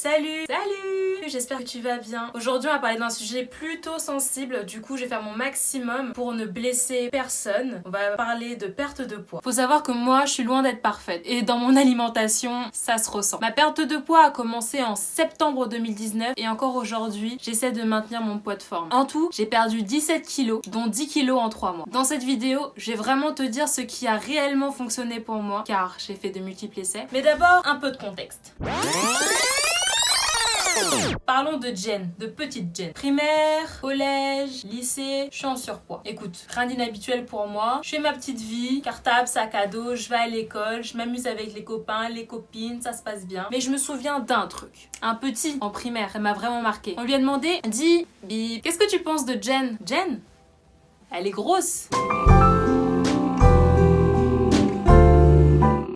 Salut! Salut! J'espère que tu vas bien. Aujourd'hui, on va parler d'un sujet plutôt sensible. Du coup, je vais faire mon maximum pour ne blesser personne. On va parler de perte de poids. Faut savoir que moi, je suis loin d'être parfaite. Et dans mon alimentation, ça se ressent. Ma perte de poids a commencé en septembre 2019 et encore aujourd'hui, j'essaie de maintenir mon poids de forme. En tout, j'ai perdu 17 kilos, dont 10 kilos en 3 mois. Dans cette vidéo, je vais vraiment te dire ce qui a réellement fonctionné pour moi, car j'ai fait de multiples essais. Mais d'abord, un peu de contexte. Parlons de Jen, de petite Jen. Primaire, collège, lycée, je suis en surpoids. Écoute, rien d'inhabituel pour moi. Je fais ma petite vie, cartable, sac à dos, je vais à l'école, je m'amuse avec les copains, les copines, ça se passe bien. Mais je me souviens d'un truc. Un petit en primaire, elle m'a vraiment marqué. On lui a demandé, dis, bip, qu'est-ce que tu penses de Jen? Jen? Elle est grosse.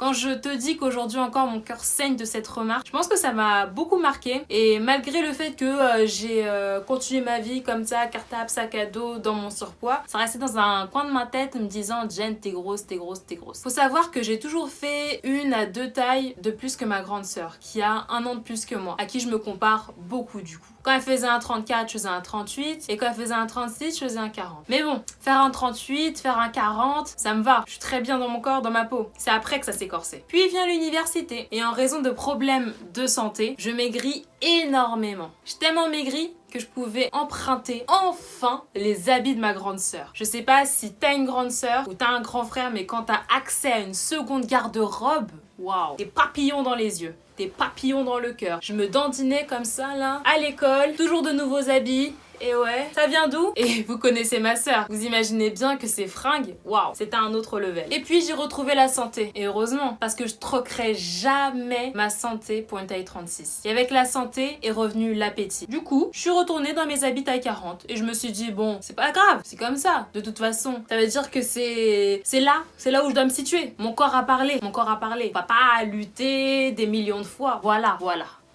Quand je te dis qu'aujourd'hui encore mon cœur saigne de cette remarque, je pense que ça m'a beaucoup marqué. Et malgré le fait que j'ai continué ma vie comme ça, cartable, sac à dos, dans mon surpoids, ça restait dans un coin de ma tête me disant Jen, t'es grosse, t'es grosse, t'es grosse. Faut savoir que j'ai toujours fait 1 à 2 tailles de plus que ma grande sœur, qui a 1 an de plus que moi, à qui je me compare beaucoup du coup. Quand elle faisait un 34, je faisais un 38. Et quand elle faisait un 36, je faisais un 40. Mais bon, faire un 38, faire un 40, ça me va. Je suis très bien dans mon corps, dans ma peau. C'est après que ça s'est corsé. Puis vient l'université. Et en raison de problèmes de santé, je maigris énormément. J'ai tellement maigri que je pouvais emprunter enfin les habits de ma grande sœur. Je sais pas si t'as une grande sœur ou t'as un grand frère, mais quand t'as accès à une seconde garde-robe, waouh, des papillons dans les yeux. Des papillons dans le cœur. Je me dandinais comme ça là, à l'école, toujours de nouveaux habits. Et ouais, ça vient d'où? Et vous connaissez ma sœur. Vous imaginez bien que ces fringues, waouh, c'était un autre level. Et puis j'ai retrouvé la santé. Et heureusement, parce que je troquerai jamais ma santé pour une taille 36. Et avec la santé est revenu l'appétit. Du coup, je suis retournée dans mes habits taille 40. Et je me suis dit, bon, c'est pas grave, c'est comme ça. De toute façon, ça veut dire que c'est là où je dois me situer. Mon corps a parlé, mon corps a parlé. On va pas lutter des millions de fois. Voilà.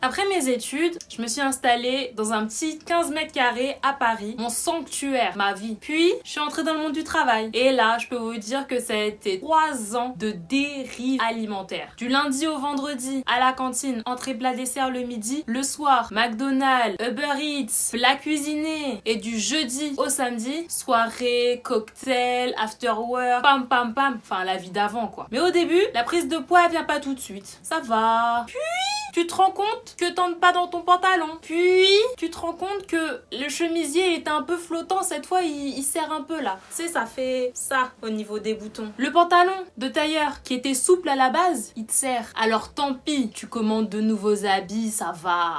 Après mes études, je me suis installée dans un petit 15 mètres carrés à Paris, mon sanctuaire, ma vie. Puis, je suis entrée dans le monde du travail. Et là, je peux vous dire que ça a été 3 ans de dérive alimentaire. Du lundi au vendredi, à la cantine, entrée plat dessert le midi, le soir, McDonald's, Uber Eats, plat cuisiné. Et du jeudi au samedi, soirée, cocktail, after work, pam pam pam. Enfin, la vie d'avant quoi. Mais au début, la prise de poids elle vient pas tout de suite. Ça va. Puis, tu te rends compte que t'entres pas dans ton pantalon. Puis, tu te rends compte que le chemisier est un peu flottant. Cette fois, il serre un peu là. Tu sais, ça fait ça au niveau des boutons. Le pantalon de tailleur qui était souple à la base, il te serre. Alors tant pis, tu commandes de nouveaux habits, ça va.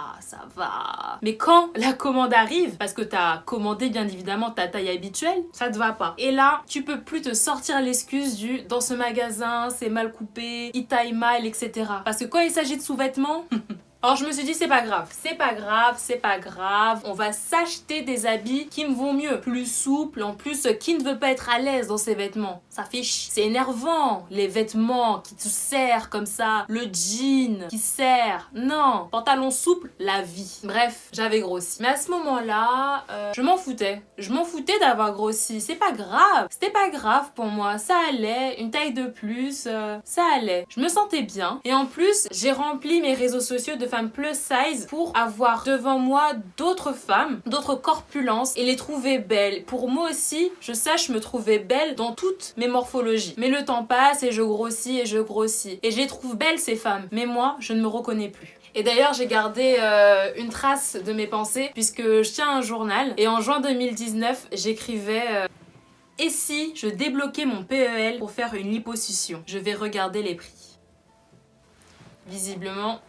Mais quand la commande arrive, parce que t'as commandé bien évidemment ta taille habituelle, ça te va pas. Et là, tu peux plus te sortir l'excuse du dans ce magasin, c'est mal coupé, il taille mal, etc. Parce que quand il s'agit de sous-vêtements, alors je me suis dit c'est pas grave, on va s'acheter des habits qui me vont mieux, plus souples, en plus qui ne veut pas être à l'aise dans ses vêtements, ça fait c'est énervant, les vêtements qui te serrent comme ça, le jean qui serre, non, pantalon souple, la vie. Bref, j'avais grossi. Mais à ce moment-là, je m'en foutais d'avoir grossi, c'était pas grave pour moi, ça allait, une taille de plus, ça allait, je me sentais bien et en plus j'ai rempli mes réseaux sociaux de femmes plus size pour avoir devant moi d'autres femmes, d'autres corpulences et les trouver belles. Pour moi aussi, je sache me trouver belle dans toutes mes morphologies. Mais le temps passe et je grossis. Et je les trouve belles ces femmes. Mais moi, je ne me reconnais plus. Et d'ailleurs, j'ai gardé une trace de mes pensées puisque je tiens un journal. Et en juin 2019, j'écrivais... Et si je débloquais mon PEL pour faire une liposuction? Je vais regarder les prix. Visiblement,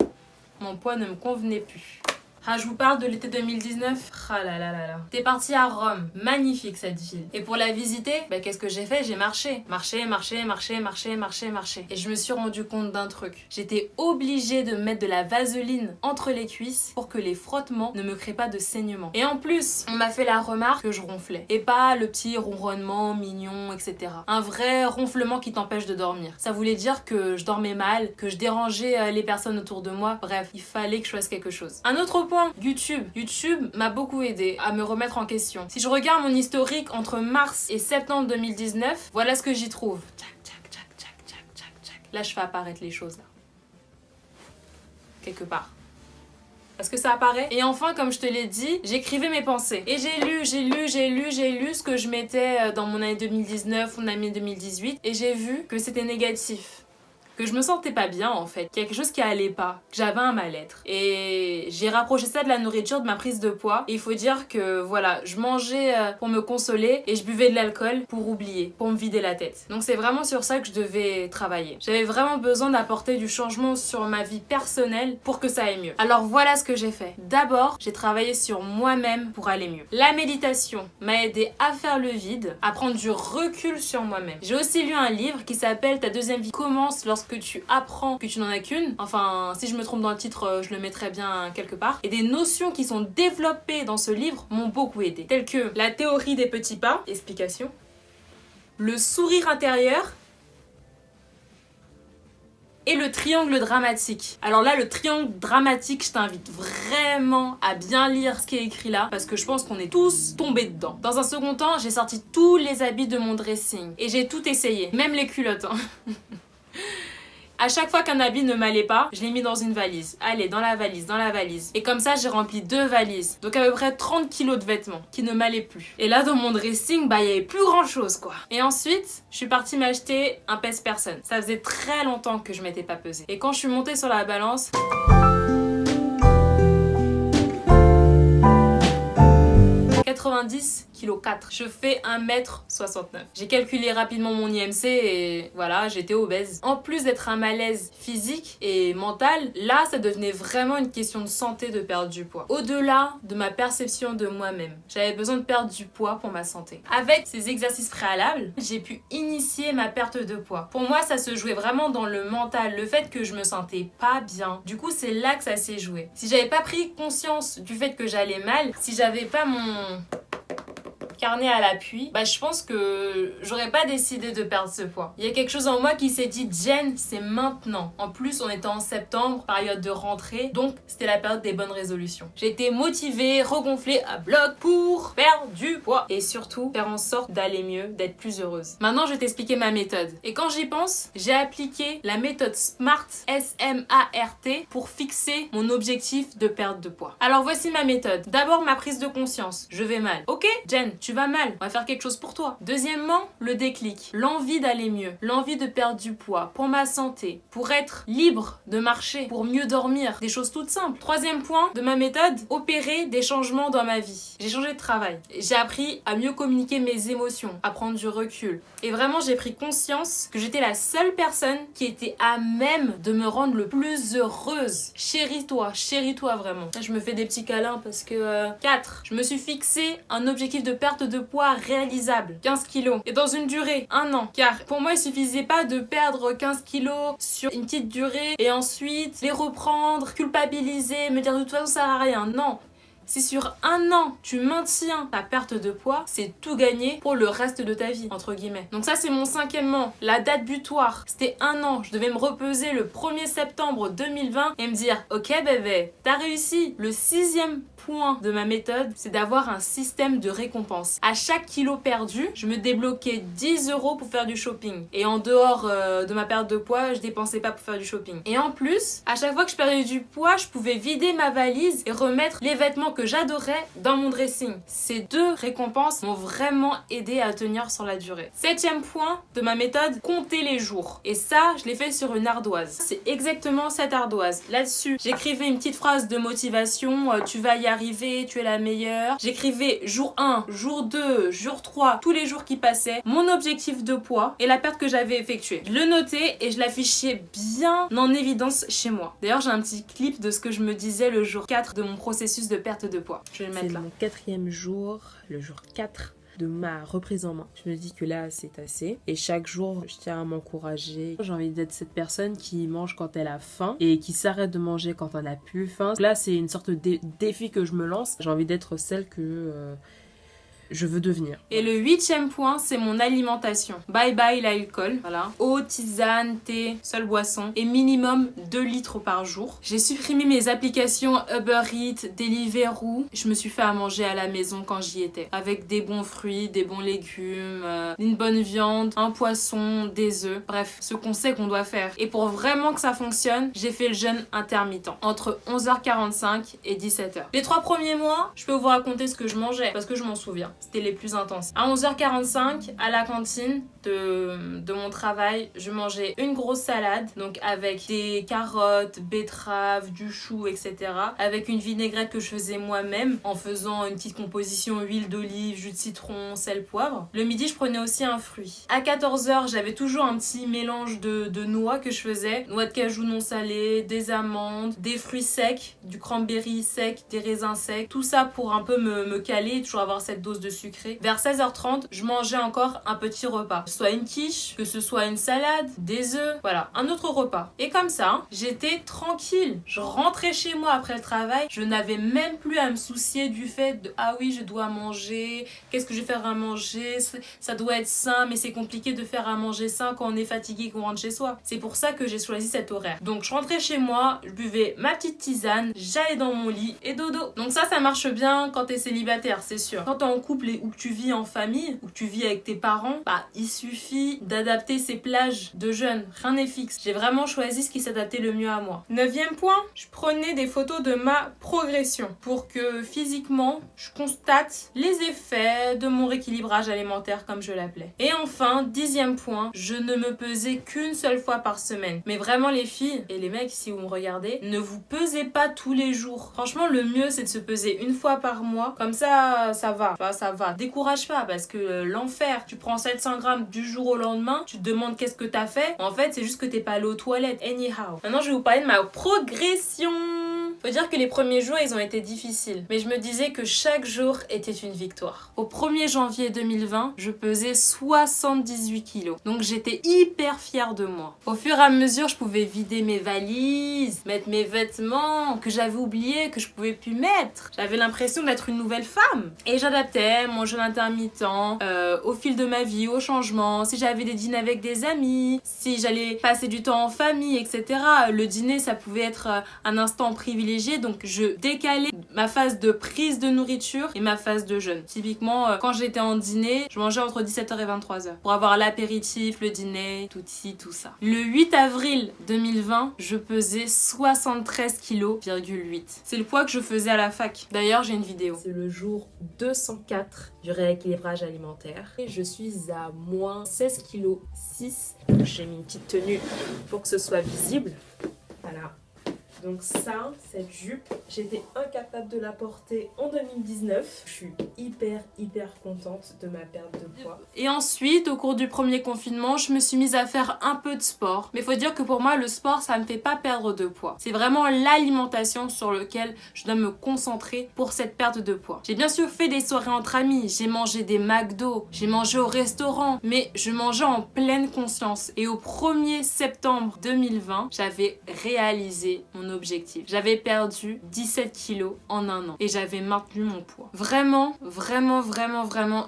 mon poids ne me convenait plus. Ah, je vous parle de l'été 2019. Ah là là là là. T'es partie à Rome. Magnifique cette ville. Et pour la visiter, qu'est-ce que j'ai fait? J'ai marché. Marché. Et je me suis rendu compte d'un truc. J'étais obligée de mettre de la vaseline entre les cuisses pour que les frottements ne me créent pas de saignement. Et en plus, on m'a fait la remarque que je ronflais. Et pas le petit ronronnement mignon, etc. Un vrai ronflement qui t'empêche de dormir. Ça voulait dire que je dormais mal, que je dérangeais les personnes autour de moi. Bref, il fallait que je fasse quelque chose. Un autre point, YouTube. YouTube m'a beaucoup aidé à me remettre en question. Si je regarde mon historique entre mars et septembre 2019, voilà ce que j'y trouve. Là, je fais apparaître les choses là. Quelque part. Est-ce que ça apparaît? Et enfin, comme je te l'ai dit, j'écrivais mes pensées. Et j'ai lu ce que je mettais dans mon année 2019, mon année 2018. Et j'ai vu que c'était négatif. Que je me sentais pas bien en fait, quelque chose qui allait pas, que j'avais un mal-être. Et j'ai rapproché ça de la nourriture, de ma prise de poids. Et il faut dire que voilà, je mangeais pour me consoler et je buvais de l'alcool pour oublier, pour me vider la tête. Donc c'est vraiment sur ça que je devais travailler. J'avais vraiment besoin d'apporter du changement sur ma vie personnelle pour que ça aille mieux. Alors voilà ce que j'ai fait. D'abord, j'ai travaillé sur moi-même pour aller mieux. La méditation m'a aidé à faire le vide, à prendre du recul sur moi-même. J'ai aussi lu un livre qui s'appelle Ta deuxième vie commence lorsque tu apprends que tu n'en as qu'une. Enfin, si je me trompe dans le titre, je le mettrai bien quelque part. Et des notions qui sont développées dans ce livre m'ont beaucoup aidé. Telles que la théorie des petits pas, explication, le sourire intérieur et le triangle dramatique. Alors là, le triangle dramatique, je t'invite vraiment à bien lire ce qui est écrit là, parce que je pense qu'on est tous tombés dedans. Dans un second temps, j'ai sorti tous les habits de mon dressing et j'ai tout essayé, même les culottes. À chaque fois qu'un habit ne m'allait pas, je l'ai mis dans une valise. Allez, dans la valise. Et comme ça, j'ai rempli 2 valises. Donc à peu près 30 kilos de vêtements qui ne m'allaient plus. Et là, dans mon dressing, il y avait plus grand chose quoi. Et ensuite, je suis partie m'acheter un pèse-personne. Ça faisait très longtemps que je m'étais pas pesée. Et quand je suis montée sur la balance... 90,4 kg. Je fais 1m69. J'ai calculé rapidement mon IMC et voilà, j'étais obèse. En plus d'être un malaise physique et mental, là, ça devenait vraiment une question de santé de perdre du poids. Au-delà de ma perception de moi-même, j'avais besoin de perdre du poids pour ma santé. Avec ces exercices préalables, j'ai pu initier ma perte de poids. Pour moi, ça se jouait vraiment dans le mental, le fait que je me sentais pas bien. Du coup, c'est là que ça s'est joué. Si j'avais pas pris conscience du fait que j'allais mal, si j'avais pas mon carnet à l'appui, je pense que j'aurais pas décidé de perdre ce poids. Il y a quelque chose en moi qui s'est dit, Jen, c'est maintenant. En plus, on était en septembre, période de rentrée, donc c'était la période des bonnes résolutions. J'ai été motivée, regonflée à bloc pour perdre du poids et surtout faire en sorte d'aller mieux, d'être plus heureuse. Maintenant, je vais t'expliquer ma méthode. Et quand j'y pense, j'ai appliqué la méthode SMART, S-M-A-R-T, pour fixer mon objectif de perte de poids. Alors voici ma méthode. D'abord, ma prise de conscience. Je vais mal. Ok, Jen, tu vas mal, on va faire quelque chose pour toi. Deuxièmement, le déclic, l'envie d'aller mieux, l'envie de perdre du poids pour ma santé, pour être libre de marcher, pour mieux dormir, des choses toutes simples. Troisième point de ma méthode, opérer des changements dans ma vie. J'ai changé de travail, j'ai appris à mieux communiquer mes émotions, à prendre du recul. Et vraiment, j'ai pris conscience que j'étais la seule personne qui était à même de me rendre le plus heureuse. Chéris-toi vraiment. Là, je me fais des petits câlins parce que 4. Je me suis fixé un objectif de perte de poids réalisable, 15 kilos, et dans une durée, 1 an. Car pour moi, il suffisait pas de perdre 15 kilos sur une petite durée et ensuite les reprendre, culpabiliser, me dire de toute façon ça sert à rien. Non. Si sur 1 an, tu maintiens ta perte de poids, c'est tout gagné pour le reste de ta vie, entre guillemets. Donc ça, c'est mon 5e. La date butoir, c'était 1 an. Je devais me repeser le 1er septembre 2020 et me dire, ok bébé, t'as réussi. Le 6e point de ma méthode, c'est d'avoir un système de récompense. À chaque kilo perdu, je me débloquais 10 € pour faire du shopping. Et en dehors de ma perte de poids, je dépensais pas pour faire du shopping. Et en plus, à chaque fois que je perdais du poids, je pouvais vider ma valise et remettre les vêtements que j'adorais dans mon dressing. Ces 2 récompenses m'ont vraiment aidé à tenir sur la durée. 7e point de ma méthode, compter les jours. Et ça, je l'ai fait sur une ardoise. C'est exactement cette ardoise. Là-dessus, j'écrivais une petite phrase de motivation, tu vas y arriver, tu es la meilleure. J'écrivais jour 1, jour 2, jour 3, tous les jours qui passaient, mon objectif de poids et la perte que j'avais effectuée. Je le notais et je l'affichais bien en évidence chez moi. D'ailleurs, j'ai un petit clip de ce que je me disais le jour 4 de mon processus de perte de poids. Je vais le mettre là. C'est mon 4e jour, le jour 4 de ma reprise en main. Je me dis que là, c'est assez. Et chaque jour, je tiens à m'encourager. J'ai envie d'être cette personne qui mange quand elle a faim et qui s'arrête de manger quand elle n'a plus faim. Là, c'est une sorte de défi que je me lance. J'ai envie d'être celle que je veux devenir. Et le 8e point, c'est mon alimentation. Bye bye l'alcool, voilà. Eau, tisane, thé, seule boisson et minimum 2 litres par jour. J'ai supprimé mes applications Uber Eats, Deliveroo. Je me suis fait à manger à la maison quand j'y étais. Avec des bons fruits, des bons légumes, une bonne viande, un poisson, des œufs. Bref, ce qu'on sait qu'on doit faire. Et pour vraiment que ça fonctionne, j'ai fait le jeûne intermittent. Entre 11h45 et 17h. Les 3 premiers mois, je peux vous raconter ce que je mangeais. Parce que je m'en souviens. C'était les plus intenses. À 11h45, à la cantine de mon travail, je mangeais une grosse salade. Donc avec des carottes, betteraves, du chou, etc. Avec une vinaigrette que je faisais moi-même en faisant une petite composition huile d'olive, jus de citron, sel, poivre. Le midi, je prenais aussi un fruit. À 14h, j'avais toujours un petit mélange de noix que je faisais. Noix de cajou non salée, des amandes, des fruits secs, du cranberry sec, des raisins secs. Tout ça pour un peu me caler et toujours avoir cette dose de sucré. Vers 16h30, je mangeais encore un petit repas. Que ce soit une quiche, que ce soit une salade, des œufs, voilà, un autre repas. Et comme ça, j'étais tranquille. Je rentrais chez moi après le travail, je n'avais même plus à me soucier du fait de ah oui, je dois manger, qu'est-ce que je vais faire à manger, ça doit être sain, mais c'est compliqué de faire à manger sain quand on est fatigué, qu'on rentre chez soi. C'est pour ça que j'ai choisi cet horaire. Donc je rentrais chez moi, je buvais ma petite tisane, j'allais dans mon lit et dodo. Donc ça marche bien quand t'es célibataire, c'est sûr. Quand t'es en couple ou que tu vis en famille, ou que tu vis avec tes parents, bah il suffit d'adapter ses plages de jeûne. Rien n'est fixe. J'ai vraiment choisi ce qui s'adaptait le mieux à moi. 9e point, je prenais des photos de ma progression pour que physiquement, je constate les effets de mon rééquilibrage alimentaire comme je l'appelais. Et enfin, 10e point, je ne me pesais qu'une seule fois par semaine. Mais vraiment les filles et les mecs, si vous me regardez, ne vous pesez pas tous les jours. Franchement, le mieux c'est de se peser une fois par mois. Comme ça, ça va. Enfin, ça va. Décourage pas parce que l'enfer, tu prends 700 grammes du jour au lendemain, tu te demandes qu'est-ce que t'as fait. En fait, c'est juste que t'es pas allé aux toilettes. Anyhow. Maintenant, je vais vous parler de ma progression. Faut dire que les premiers jours, ils ont été difficiles. Mais je me disais que chaque jour était une victoire. Au 1er janvier 2020, je pesais 78 kilos. Donc j'étais hyper fière de moi. Au fur et à mesure, je pouvais vider mes valises, mettre mes vêtements que j'avais oubliés, que je pouvais plus mettre. J'avais l'impression d'être une nouvelle femme. Et j'adaptais mon jeûne intermittent au fil de ma vie, au changement. Si j'avais des dîners avec des amis, si j'allais passer du temps en famille, etc. Le dîner, ça pouvait être un instant privilégié. Donc je décalais ma phase de prise de nourriture et ma phase de jeûne. Typiquement, quand j'étais en dîner, je mangeais entre 17h et 23h pour avoir l'apéritif, le dîner, tout ça. Le 8 avril 2020, je pesais 73,8 kg. C'est le poids que je faisais à la fac. D'ailleurs, j'ai une vidéo. C'est le jour 204 du rééquilibrage alimentaire. Et je suis à moins 16,6 kg. J'ai mis une petite tenue pour que ce soit visible. Voilà. Donc ça, cette jupe, j'étais incapable de la porter en 2019. Je suis hyper contente de ma perte de poids. Et ensuite, au cours du premier confinement, je me suis mise à faire un peu de sport. Mais faut dire que pour moi, le sport, ça me fait pas perdre de poids. C'est vraiment l'alimentation sur laquelle je dois me concentrer pour cette perte de poids. J'ai bien sûr fait des soirées entre amis, j'ai mangé des McDo, j'ai mangé au restaurant, mais je mangeais en pleine conscience. Et au 1er septembre 2020, j'avais réalisé mon objectif. J'avais perdu 17 kilos en un an et j'avais maintenu mon poids. Vraiment,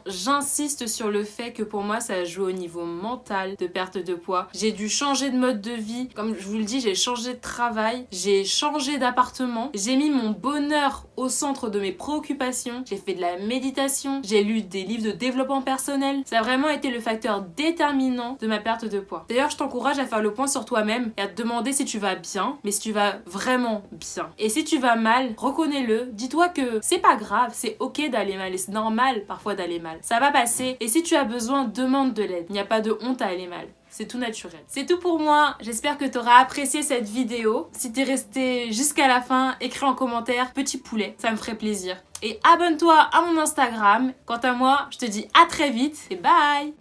j'insiste sur le fait que pour moi, ça joue au niveau mental de perte de poids. J'ai dû changer de mode de vie. Comme je vous le dis, j'ai changé de travail, j'ai changé d'appartement, j'ai mis mon bonheur au centre de mes préoccupations, j'ai fait de la méditation, j'ai lu des livres de développement personnel. Ça a vraiment été le facteur déterminant de ma perte de poids. D'ailleurs, je t'encourage à faire le point sur toi-même et à te demander si tu vas bien, mais si tu vas vraiment bien. Et si tu vas mal, reconnais-le, dis-toi que c'est pas grave, c'est ok d'aller mal et c'est normal parfois d'aller mal. Ça va passer et si tu as besoin, demande de l'aide. Il n'y a pas de honte à aller mal. C'est tout naturel. C'est tout pour moi. J'espère que tu auras apprécié cette vidéo. Si t'es resté jusqu'à la fin, écris en commentaire petit poulet. Ça me ferait plaisir. Et abonne-toi à mon Instagram. Quant à moi, je te dis à très vite et bye!